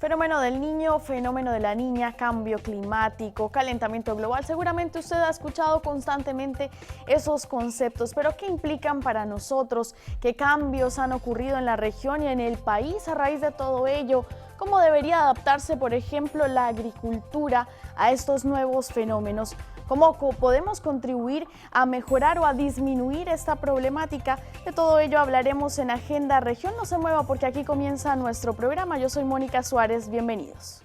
Fenómeno del niño, fenómeno de la niña, cambio climático, calentamiento global. Seguramente usted ha escuchado constantemente esos conceptos, pero ¿qué implican para nosotros? ¿Qué cambios han ocurrido en la región y en el país a raíz de todo ello? ¿Cómo debería adaptarse, por ejemplo, la agricultura a estos nuevos fenómenos? ¿Cómo podemos contribuir a mejorar o a disminuir esta problemática? De todo ello hablaremos en Agenda Región. No se mueva porque aquí comienza nuestro programa. Yo soy Mónica Suárez. Bienvenidos.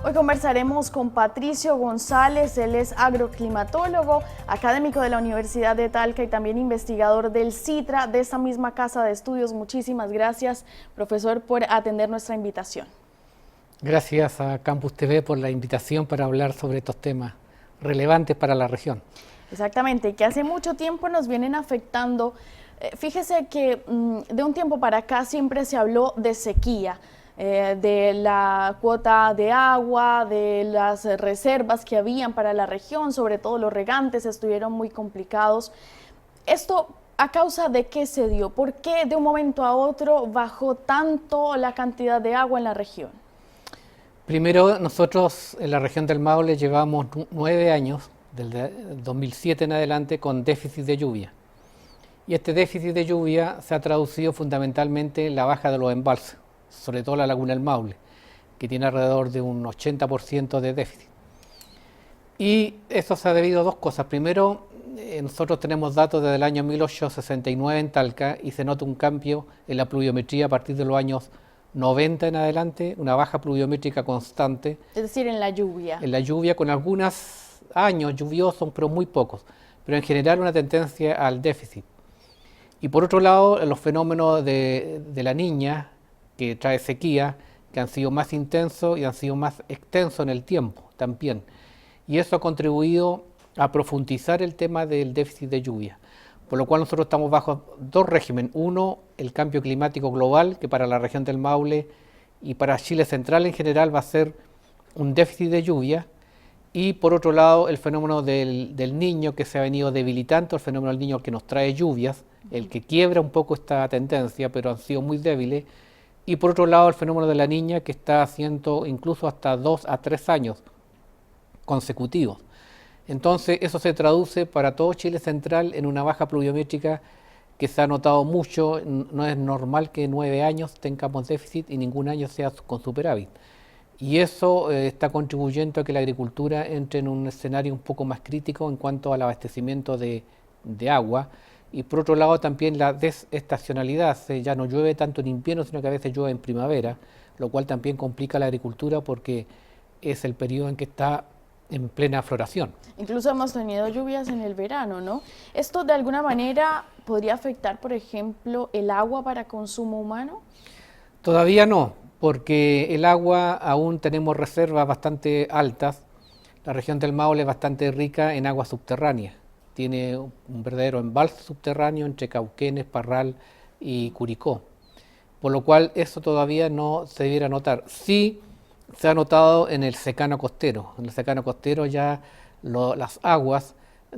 Hoy conversaremos con Patricio González, él es agroclimatólogo, académico de la Universidad de Talca y también investigador del CITRA, de esta misma casa de estudios. Muchísimas gracias, profesor, por atender nuestra invitación. Gracias a Campus TV por la invitación para hablar sobre estos temas relevantes para la región. Exactamente, que hace mucho tiempo nos vienen afectando. Fíjese que de un tiempo para acá siempre se habló de sequía. De la cuota de agua, de las reservas que habían para la región, sobre todo los regantes estuvieron muy complicados. ¿Esto a causa de qué se dio? ¿Por qué de un momento a otro bajó tanto la cantidad de agua en la región? Primero, nosotros en la región del Maule llevamos 9 años, desde 2007 en adelante, con déficit de lluvia. Y este déficit de lluvia se ha traducido fundamentalmente en la baja de los embalses, sobre todo la laguna del Maule, que tiene alrededor de un 80% de déficit. Y eso se ha debido a dos cosas. Primero, nosotros tenemos datos desde el año 1869 en Talca y se nota un cambio en la pluviometría a partir de los años 90 en adelante, una baja pluviométrica constante. Es decir, en la lluvia. En la lluvia, con algunos años lluviosos, pero muy pocos, pero en general una tendencia al déficit. Y por otro lado, los fenómenos de la niña, que trae sequía, que han sido más intensos y han sido más extensos en el tiempo también. Y eso ha contribuido a profundizar el tema del déficit de lluvia. Por lo cual nosotros estamos bajo dos regímenes. Uno, el cambio climático global, que para la región del Maule y para Chile central en general va a ser un déficit de lluvia. Y por otro lado, el fenómeno del niño, que se ha venido debilitando, el fenómeno del niño que nos trae lluvias, el que quiebra un poco esta tendencia, pero han sido muy débiles. Y por otro lado, el fenómeno de la niña, que está haciendo incluso hasta 2 a 3 años consecutivos. Entonces, eso se traduce para todo Chile central en una baja pluviométrica que se ha notado mucho. No es normal que 9 años tengamos déficit y ningún año sea con superávit. Y eso está contribuyendo a que la agricultura entre en un escenario un poco más crítico en cuanto al abastecimiento de agua. Y por otro lado también la desestacionalidad, ya no llueve tanto en invierno, sino que a veces llueve en primavera, lo cual también complica la agricultura porque es el periodo en que está en plena floración. Incluso hemos tenido lluvias en el verano, ¿no? ¿Esto de alguna manera podría afectar, por ejemplo, el agua para consumo humano? Todavía no, porque el agua aún tenemos reservas bastante altas. La región del Maule es bastante rica en agua subterránea. Tiene un verdadero embalse subterráneo entre Cauquenes, Parral y Curicó, por lo cual eso todavía no se debiera notar. Sí se ha notado en el secano costero. En el secano costero ya las aguas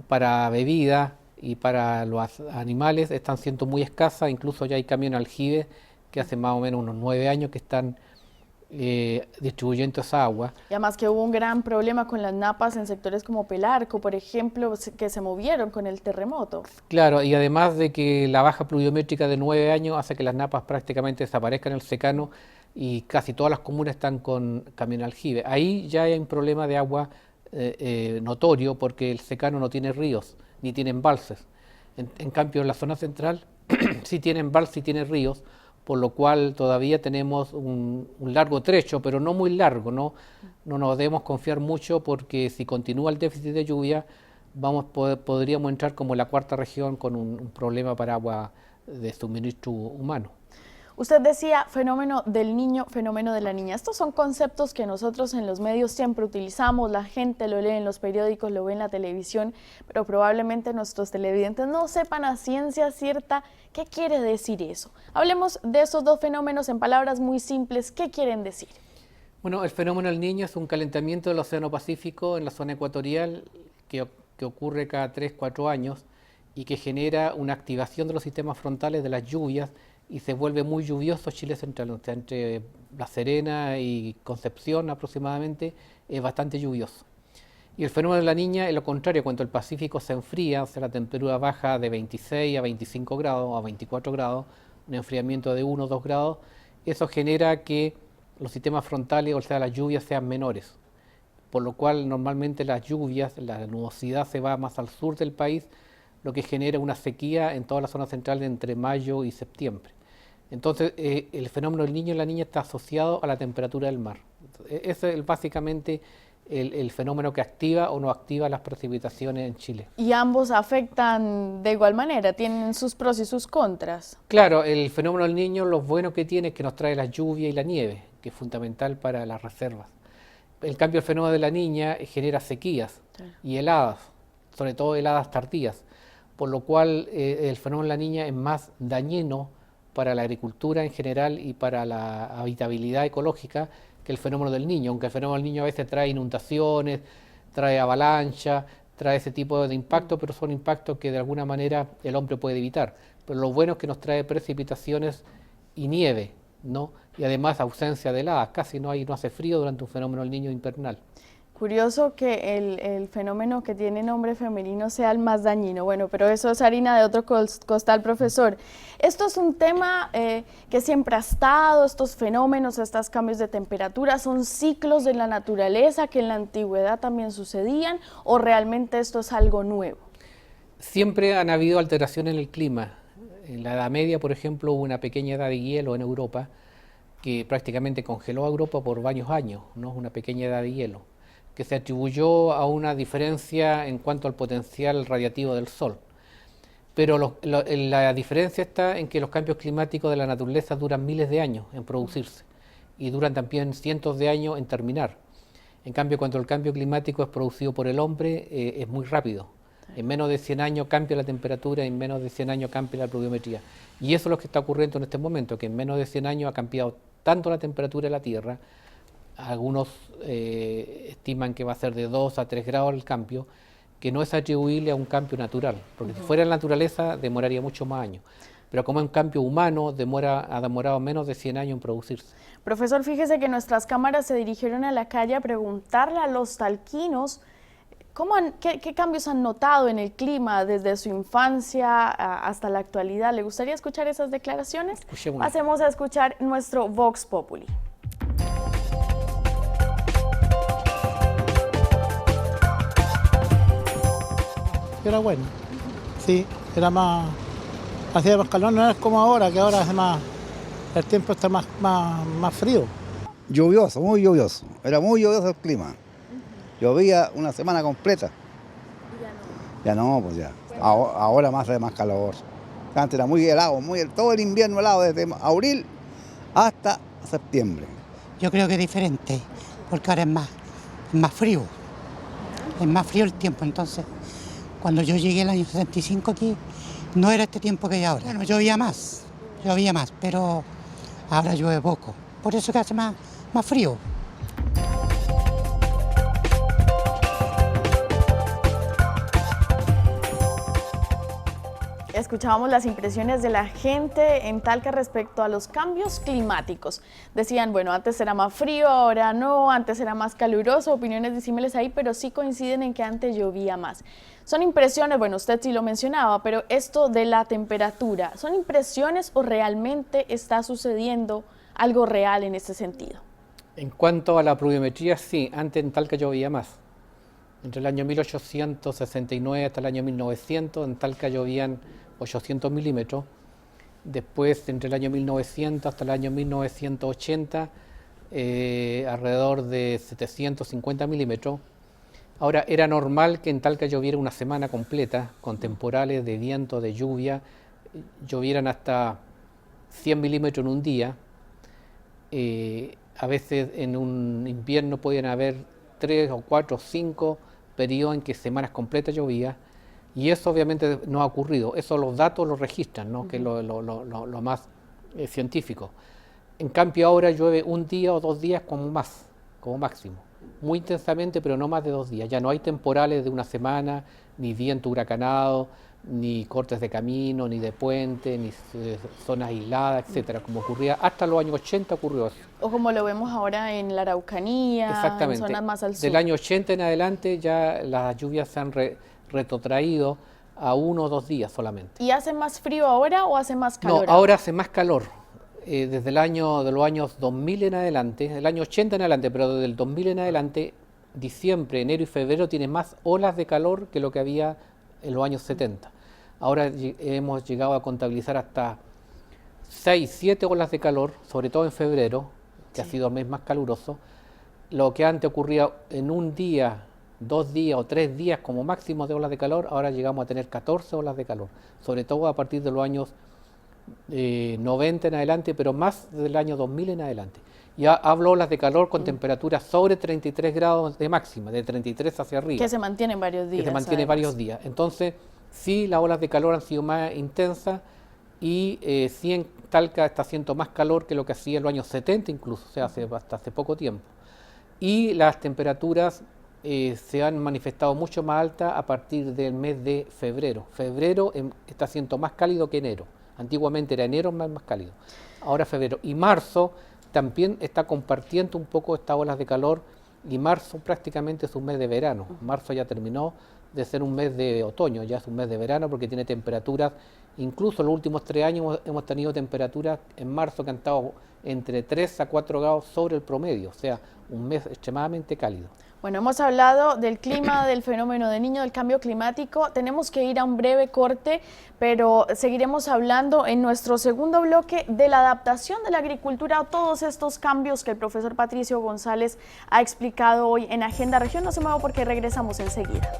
para bebida y para los animales están siendo muy escasas, incluso ya hay camiones aljibe que hace más o menos unos 9 años que están distribuyendo esa agua. Y además que hubo un gran problema con las napas en sectores como Pelarco, por ejemplo, que se movieron con el terremoto. Claro, y además de que la baja pluviométrica de 9 años hace que las napas prácticamente desaparezcan en el secano y casi todas las comunas están con camión aljibe. Ahí ya hay un problema de agua notorio porque el secano no tiene ríos ni tiene embalses. En cambio, en la zona central sí tiene embalses y tiene ríos, por lo cual todavía tenemos un largo trecho, pero no muy largo, no nos debemos confiar mucho porque si continúa el déficit de lluvia, podríamos entrar como la cuarta región con un problema para agua de suministro humano. Usted decía fenómeno del niño, fenómeno de la niña. Estos son conceptos que nosotros en los medios siempre utilizamos, la gente lo lee en los periódicos, lo ve en la televisión, pero probablemente nuestros televidentes no sepan a ciencia cierta qué quiere decir eso. Hablemos de esos dos fenómenos en palabras muy simples. ¿Qué quieren decir? Bueno, el fenómeno del niño es un calentamiento del Océano Pacífico en la zona ecuatorial que ocurre cada 3-4 años y que genera una activación de los sistemas frontales de las lluvias y se vuelve muy lluvioso Chile central, o sea, entre La Serena y Concepción aproximadamente es bastante lluvioso. Y el fenómeno de la niña es lo contrario, cuando el Pacífico se enfría, o sea, la temperatura baja de 26 a 25 grados, a 24 grados, un enfriamiento de 1 o 2 grados, eso genera que los sistemas frontales, o sea, las lluvias sean menores, por lo cual normalmente las lluvias, la nubosidad se va más al sur del país, lo que genera una sequía en toda la zona central entre mayo y septiembre. Entonces, el fenómeno del niño y la niña está asociado a la temperatura del mar. Ese es básicamente el fenómeno que activa o no activa las precipitaciones en Chile. Y ambos afectan de igual manera, tienen sus pros y sus contras. Claro, el fenómeno del niño lo bueno que tiene es que nos trae la lluvia y la nieve, que es fundamental para las reservas. En cambio, el fenómeno de la niña genera sequías y heladas, sobre todo heladas tardías, por lo cual el fenómeno de la niña es más dañino para la agricultura en general y para la habitabilidad ecológica que el fenómeno del niño, aunque el fenómeno del niño a veces trae inundaciones, trae avalancha, trae ese tipo de impactos, pero son impactos que de alguna manera el hombre puede evitar. Pero lo bueno es que nos trae precipitaciones y nieve, ¿no? Y además ausencia de heladas, casi no hace frío durante un fenómeno del niño invernal. Curioso que el fenómeno que tiene nombre femenino sea el más dañino. Bueno, pero eso es harina de otro costal, profesor. Esto es un tema que siempre ha estado, estos fenómenos, estos cambios de temperatura, ¿son ciclos de la naturaleza que en la antigüedad también sucedían o realmente esto es algo nuevo? Siempre han habido alteraciones en el clima. En la Edad Media, por ejemplo, hubo una pequeña edad de hielo en Europa que prácticamente congeló a Europa por varios años, ¿no? Una pequeña edad de hielo, que se atribuyó a una diferencia en cuanto al potencial radiativo del Sol. Pero la diferencia está en que los cambios climáticos de la naturaleza duran miles de años en producirse y duran también cientos de años en terminar. En cambio, cuando el cambio climático es producido por el hombre, es muy rápido. En menos de 100 años cambia la temperatura, en menos de 100 años cambia la pluviometría. Y eso es lo que está ocurriendo en este momento, que en menos de 100 años ha cambiado tanto la temperatura de la Tierra. Algunos estiman que va a ser de 2 a 3 grados el cambio, que no es atribuible a un cambio natural, porque si fuera en la naturaleza demoraría mucho más años, pero como es un cambio humano, ha demorado menos de 100 años en producirse. Profesor, fíjese que nuestras cámaras se dirigieron a la calle a preguntarle a los talquinos qué cambios han notado en el clima desde su infancia hasta la actualidad. ¿Le gustaría escuchar esas declaraciones? Escuchémoslas. Pasemos a escuchar nuestro Vox Populi. Era bueno, sí, era hacía más calor, no es como ahora, que ahora hace el tiempo está más frío. Lluvioso, muy lluvioso, era muy lluvioso el clima. Llovía una semana completa. Ya no, pues ya. Ahora más hace más calor. Antes era muy helado, todo el invierno helado, desde abril hasta septiembre. Yo creo que es diferente, porque ahora es más frío. Es más frío el tiempo, entonces. Cuando yo llegué el año 65 aquí, no era este tiempo que hay ahora. Bueno, llovía más, pero ahora llueve poco. Por eso que hace más frío. Escuchábamos las impresiones de la gente en Talca respecto a los cambios climáticos. Decían, bueno, antes era más frío, ahora no, antes era más caluroso, opiniones disímiles ahí, pero sí coinciden en que antes llovía más. Son impresiones, bueno, usted sí lo mencionaba, pero esto de la temperatura, ¿son impresiones o realmente está sucediendo algo real en ese sentido? En cuanto a la pluviometría, sí, antes en Talca llovía más. Entre el año 1869 hasta el año 1900 en Talca llovían 800 milímetros. Después, entre el año 1900 hasta el año 1980, alrededor de 750 milímetros. Ahora, era normal que en Talca lloviera una semana completa, con temporales de viento, de lluvia, llovieran hasta 100 milímetros en un día. A veces en un invierno pueden haber 3 o 4 o 5 periodos en que semanas completas llovía, y eso obviamente no ha ocurrido. Eso los datos lo registran, ¿no? Que es lo más científico. En cambio ahora llueve un día o 2 días como máximo, muy intensamente, pero no más de 2 días. Ya no hay temporales de una semana, ni viento huracanado, ni cortes de camino, ni de puente, ni zonas aisladas, etcétera, como ocurría hasta los años 80 ocurrió eso. O como lo vemos ahora en la Araucanía, en zonas más al sur. Del año 80 en adelante ya las lluvias se han retrotraído a 1 o 2 días solamente. ¿Y hace más frío ahora o hace más calor? No, ahora hace más calor. Desde de los años 2000 en adelante, del año 80 en adelante, pero desde el 2000 en adelante, diciembre, enero y febrero tiene más olas de calor que lo que había en los años 70. Ahora hemos llegado a contabilizar hasta 6, 7 olas de calor, sobre todo en febrero, que ha sido el mes más caluroso. Lo que antes ocurría en un día, 2 días o 3 días como máximo de olas de calor, ahora llegamos a tener 14 olas de calor, sobre todo a partir de los años 90 en adelante, pero más del año 2000 en adelante. Ya hablo olas de calor con temperaturas sobre 33 grados de máxima, de 33 hacia arriba. Que se mantienen varios días. Que se mantiene varios días. Entonces, sí, las olas de calor han sido más intensas y sí en Talca está haciendo más calor que lo que hacía en los años 70 incluso, o sea, hasta hace poco tiempo. Y las temperaturas se han manifestado mucho más altas a partir del mes de febrero. Febrero está siendo más cálido que enero. Antiguamente era enero más cálido, ahora febrero. Y marzo también está compartiendo un poco estas olas de calor, y marzo prácticamente es un mes de verano. Marzo ya terminó de ser un mes de otoño, ya es un mes de verano porque tiene temperaturas, incluso en los últimos 3 años hemos tenido temperaturas en marzo que han estado entre 3 a 4 grados sobre el promedio, o sea, un mes extremadamente cálido. Bueno, hemos hablado del clima, del fenómeno del Niño, del cambio climático. Tenemos que ir a un breve corte, pero seguiremos hablando en nuestro segundo bloque de la adaptación de la agricultura a todos estos cambios que el profesor Patricio González ha explicado hoy en Agenda Región. No se mueva porque regresamos enseguida.